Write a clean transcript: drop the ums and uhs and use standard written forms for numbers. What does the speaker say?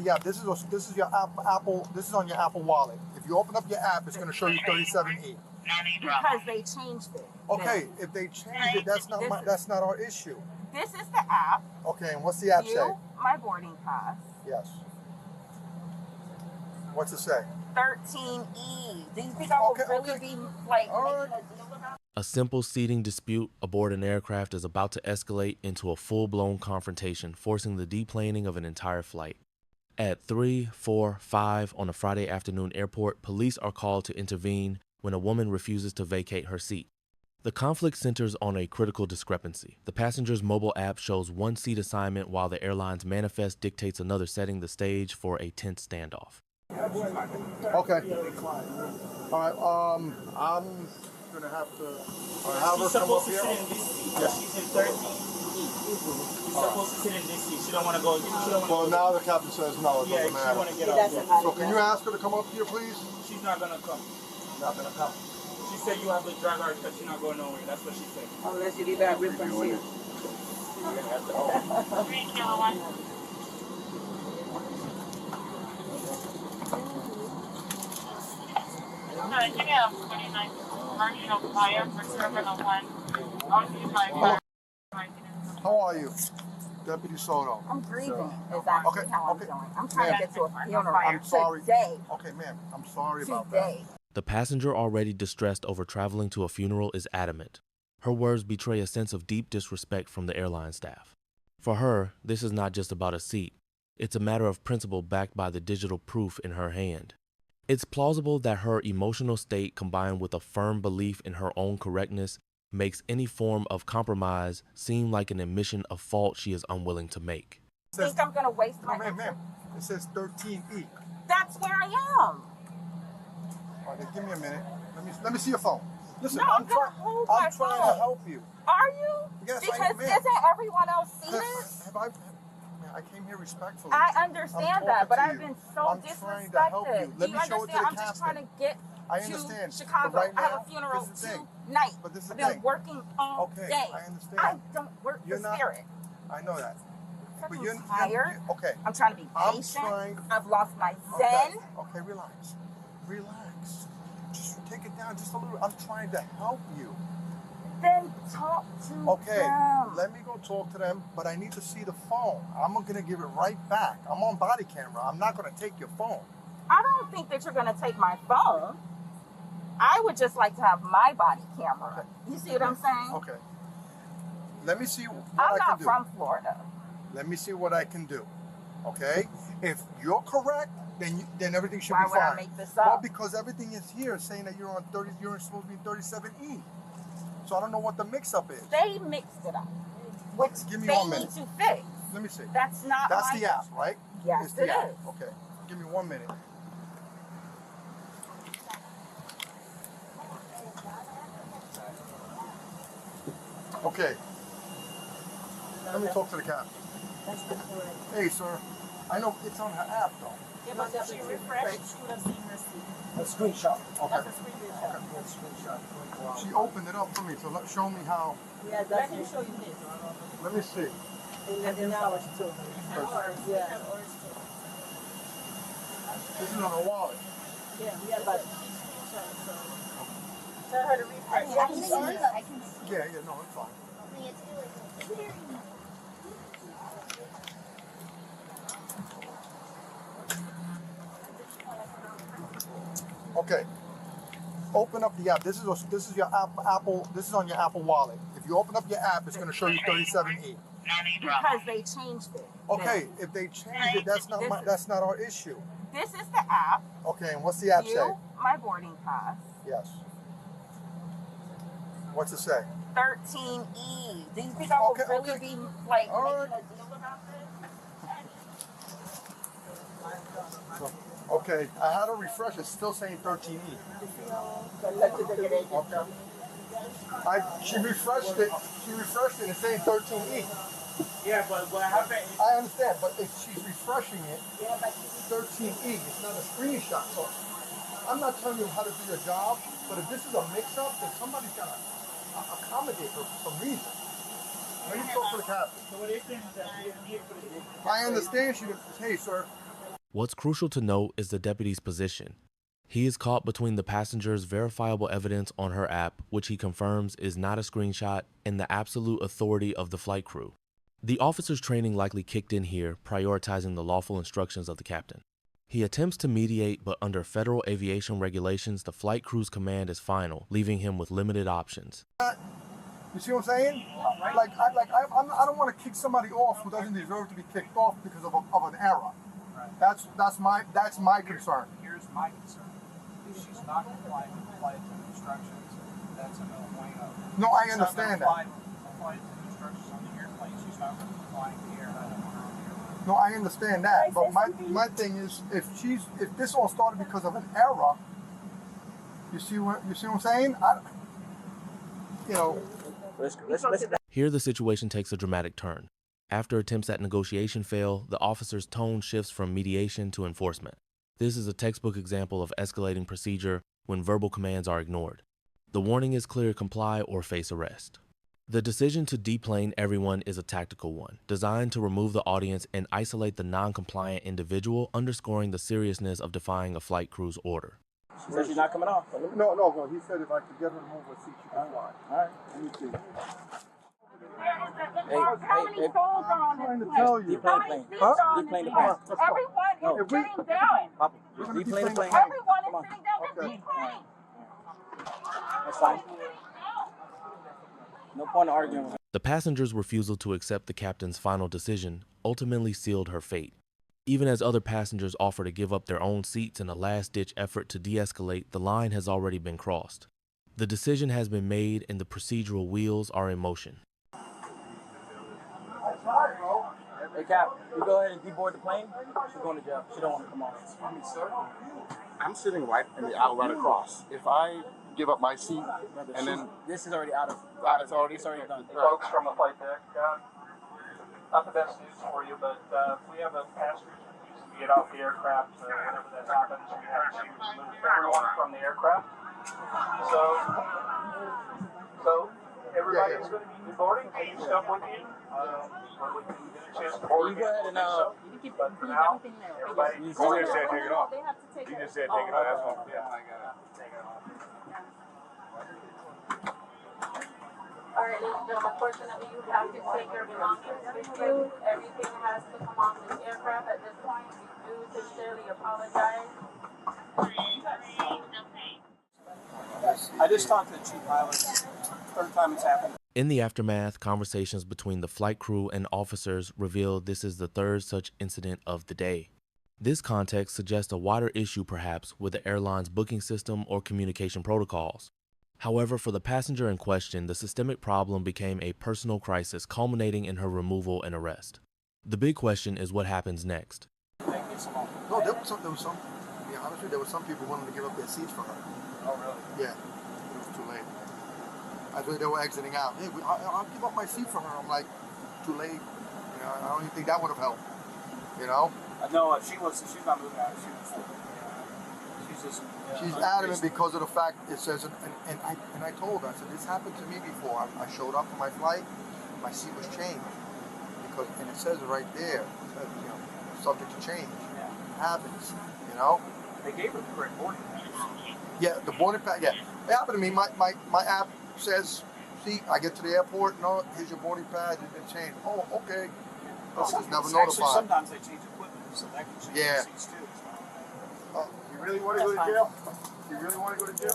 the app. This is your Apple. This is on your Apple Wallet. If you open up your app, it's going to show you 37E. Because they changed it. Okay, if they changed it, that's not our issue. This is the app. Okay, and what's the app say? My boarding pass. Yes. What's it say? 13E. Do you think I will really be like making a deal about it? A simple seating dispute aboard an aircraft is about to escalate into a full-blown confrontation, forcing the deplaning of an entire flight. At 3, 4, 5 on a Friday afternoon airport, police are called to intervene when a woman refuses to vacate her seat. The conflict centers on a critical discrepancy. The passenger's mobile app shows one seat assignment while the airline's manifest dictates another, setting the stage for a tense standoff. Okay. All right. I'm gonna have to have her come up here. Yes. She's in 13E. She's supposed to sit in this seat. She don't want to go. Well, now the captain says no. It doesn't matter. She want to get out. So can you ask her to come up here, please? She's not gonna come. Not gonna come. She said you have to drag her because she's not going nowhere. That's what she said. Unless you leave that with us here. 3 kilowatt. Give me a 49 commercial fire for Terminal 1. I'll use my fire. How are you? Deputy Soto. I'm grieving is actually how I'm doing. I'm trying to get to a funeral. I'm sorry. Today. Okay, ma'am. I'm sorry about that. The passenger, already distressed over traveling to a funeral, is adamant. Her words betray a sense of deep disrespect from the airline staff. For her, this is not just about a seat. It's a matter of principle backed by the digital proof in her hand. It's plausible that her emotional state, combined with a firm belief in her own correctness, makes any form of compromise seem like an admission of fault she is unwilling to make. I think I'm going to waste my time. Ma'am, it says 13E. That's where I am. All right, give me a minute. Let me see your phone. Listen, No, I'm trying to help you. Are you? Yes, because isn't everyone else seated? I came here respectfully. I understand that, but I've been so I'm trying to help you. disrespected. Let Do me you show it to understand? the I'm just trying to get to Chicago. But right I have now, a funeral this is the thing. tonight. But this is the I've been thing. working all Okay, day. I understand. I don't work You're for not- Spirit. I know that. I'm But you're tired. okay. I'm trying to be patient. I've lost my zen. Okay, relax. Relax. Just take it down just a little. I'm trying to help you. Then talk to them. Let me go talk to them, but I need to see the phone. I'm going to give it right back. I'm on body camera. I'm not going to take your phone. I don't think that you're going to take my phone. I would just like to have my body camera. Okay. You see what I'm saying? Okay. Let me see what I'm I can not do. from Florida. Let me see what I can do. Okay? If you're correct, then everything should Why be would fine. I make this up? Well, because everything is here saying that you're supposed to be 37E. So I don't know what the mix-up is. They mixed it up, which Give me they 1 need minute. to fix. Let me see. That's not That's my the app, right? Yes, It's the it app. is. Okay. Give me 1 minute. Okay. Let me talk to the captain. That's the correct. Hey, sir. I know it's on her app, though. Yeah, but she refreshed. She would have seen her seat. A screenshot. Okay. That's a screenshot. Yeah, screenshot. She opened it up for me, so show me how. Yeah, let him show you his. Let me see. And then ours too. Yeah. This is on her wallet. Yeah, but tell her to refresh. Yeah, no, it's fine. Okay. Open up the app. This is your Apple. This is on your Apple Wallet. If you open up your app, it's going to show you 37E. Because they changed it. Okay, if they changed it, that's not our issue. This is the app. Okay, and what's the app say? My boarding pass. Yes. What's it say? 13E. Do you think I will really be like making a deal about this? Okay, I had to refresh. It's still saying 13E. She refreshed it. It's saying 13E. Yeah, but what happened is... I understand, but if she's refreshing it, 13E, it's not a screenshot. So I'm not telling you how to do your job, but if this is a mix-up, then somebody's got to accommodate her for some reason. Let me talk to the captain. So what they're saying is that she didn't need for the... I understand she didn't... Hey, sir. What's crucial to note is the deputy's position. He is caught between the passenger's verifiable evidence on her app, which he confirms is not a screenshot, and the absolute authority of the flight crew. The officer's training likely kicked in here, prioritizing the lawful instructions of the captain. He attempts to mediate, but under federal aviation regulations, the flight crew's command is final, leaving him with limited options. You see what I'm saying? I don't want to kick somebody off who doesn't deserve to be kicked off because of an error. That's my concern. Here's my concern. If she's not complying with the flight instructions, that's a no-bueno. No, I understand that. Flight instructions on the airplane, she's not complying with the airline. No, I understand that. But my thing is, if this all started because of an error, you see what I'm saying? Here the situation takes a dramatic turn. After attempts at negotiation fail, the officer's tone shifts from mediation to enforcement. This is a textbook example of escalating procedure when verbal commands are ignored. The warning is clear: comply or face arrest. The decision to deplane everyone is a tactical one, designed to remove the audience and isolate the non-compliant individual, underscoring the seriousness of defying a flight crew's order. She said she's not coming off. No. He said if I could get her to move her seat, she could fly. All right. Let me see. How many souls are on I'm trying this to plane? tell you. How many seats Huh? are on this Deplane the plane? plane. Everyone is sitting down. Papa, We're gonna deplane the deplane plane. Everyone is Come on. sitting down. This Okay. is plane. That's fine. No point in arguing with her. The passenger's refusal to accept the captain's final decision ultimately sealed her fate. Even as other passengers offer to give up their own seats in a last-ditch effort to de-escalate, the line has already been crossed. The decision has been made and the procedural wheels are in motion. Hey, Cap, you go ahead and deboard the plane. She's going to jail. She don't want to come off. Excuse me, sir. I'm sitting right in the aisle right across. If I give up my seat Brother, and then this is already out of. it's already done. Folks from the flight deck, not the best news for you, but we have a passenger refusing to get off the aircraft. Whenever that happens, we have to remove everyone from the aircraft. So everybody's going to be deboarding. Take your stuff with you. When we can get a chance to board. You go ahead and But for now, everybody. You just said take it off. They have to take You it. just said take it off. That's all. Yeah, I got it. Take it off. All right, ladies and gentlemen, unfortunately, you have to take your belongings with you. Everything has to come off this aircraft at this point. We do sincerely apologize. I just talked to the chief pilot. Third time it's happened. In the aftermath, conversations between the flight crew and officers revealed this is the third such incident of the day. This context suggests a wider issue perhaps with the airline's booking system or communication protocols. However, for the passenger in question, the systemic problem became a personal crisis culminating in her removal and arrest. The big question is what happens next. No, there was some. To be honest with you, there was some people wanting to give up their seats for her. Oh, really? Yeah, it was too late. I think they were exiting out. Hey, I'll give up my seat for her. I'm like, too late. You know, I don't even think that would have helped. You know? No, she's not moving out. She's just. She's adamant because of the fact it says, and I told her, I said, this happened to me before. I showed up for my flight, my seat was changed. And it says right there, it says, you know, subject to change. Yeah. It happens, you know? They gave her the correct boarding pass. Yeah, the boarding pass, yeah. It happened to me. My app says, see, I get to the airport, no, here's your boarding pass, it's been changed. Oh, okay. This is never notified. Actually, sometimes they change equipment, so that can change Yeah. the seats too. You really want to go to jail? You really want to go to jail?